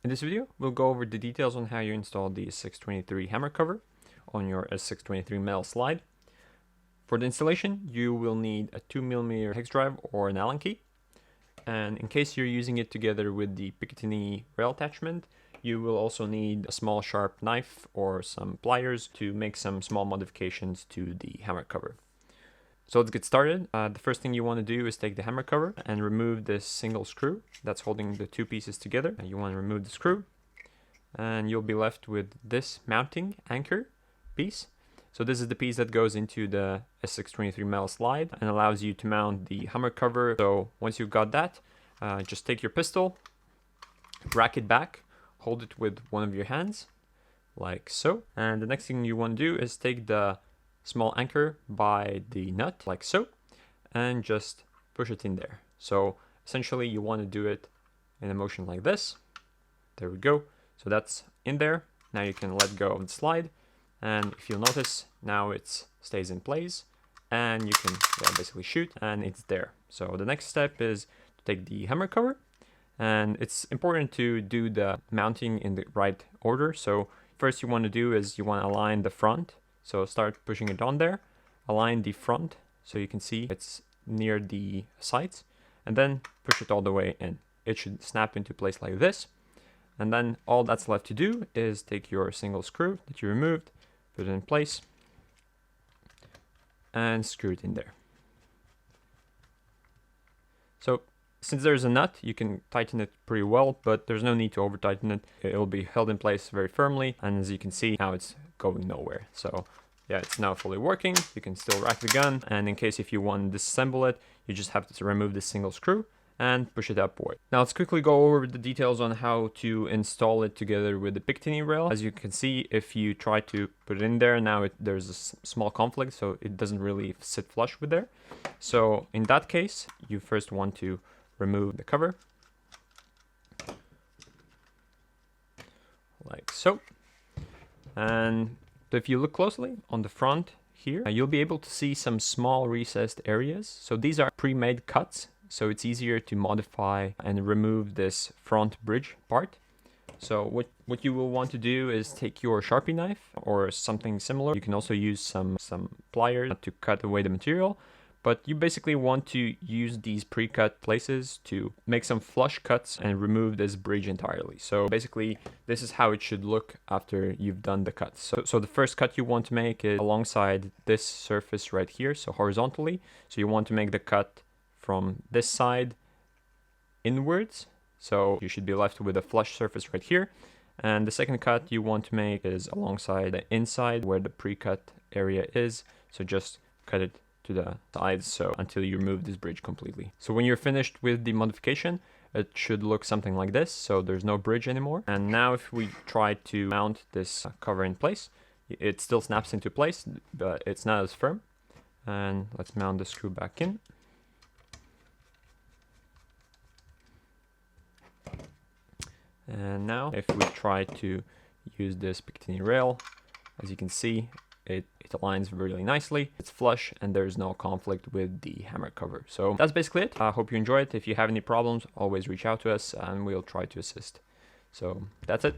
In this video, we'll go over the details on how you install the SSX23 Hammer cover on your SSX23 metal slide. For the installation, you will need a 2mm hex drive or an Allen key. And in case you're using it together with the Picatinny rail attachment, you will also need a small sharp knife or some pliers to make some small modifications to the hammer cover. So let's get started. The first thing you want to do is take the hammer cover and remove this single screw that's holding the two pieces together. You want to remove the screw and you'll be left with this mounting anchor piece. So this is the piece that goes into the SSX23 metal slide and allows you to mount the hammer cover. So once you've got that, just take your pistol, rack it back, hold it with one of your hands like so. And the next thing you want to do is take the small anchor by the nut like so and just push it in there. So essentially you want to do it in a motion like this. There we go. So that's in there. Now you can let go of the slide, and if you'll notice, now it stays in place and you can basically shoot and it's there. So the next step is to take the hammer cover, and it's important to do the mounting in the right order. So first you want to do is you want to align the front. So start pushing it on there, align the front so you can see it's near the sides, and then push it all the way in. It should snap into place like this. And then all that's left to do is take your single screw that you removed, put it in place, and screw it in there. So since there's a nut, you can tighten it pretty well, but there's no need to over tighten it. It'll be held in place very firmly, and as you can see, now it's going nowhere. So yeah, it's now fully working. You can still rack the gun, and in case if you want to disassemble it, you just have to remove this single screw and push it upward. Now let's quickly go over the details on how to install it together with the Picatinny rail. As you can see, if you try to put it in there, now there's a small conflict, so it doesn't really sit flush with there. So in that case, you first want to remove the cover like so. And if you look closely on the front here, you'll be able to see some small recessed areas. So these are pre-made cuts, so it's easier to modify and remove this front bridge part. So what you will want to do is take your Sharpie knife or something similar. You can also use some pliers to cut away the material. But you basically want to use these pre-cut places to make some flush cuts and remove this bridge entirely. So basically, this is how it should look after you've done the cuts. So the first cut you want to make is alongside this surface right here, so horizontally. So you want to make the cut from this side inwards. So you should be left with a flush surface right here. And the second cut you want to make is alongside the inside where the pre-cut area is. So just cut it to the sides, so until you remove this bridge completely. So when you're finished with the modification, it should look something like this. So there's no bridge anymore. And now if we try to mount this cover in place, it still snaps into place, but it's not as firm. And let's mount the screw back in. And now if we try to use this Picatinny rail, as you can see, it aligns really nicely. It's flush and there's no conflict with the hammer cover. So that's basically it. I hope you enjoy it. If you have any problems, always reach out to us and we'll try to assist. So that's it.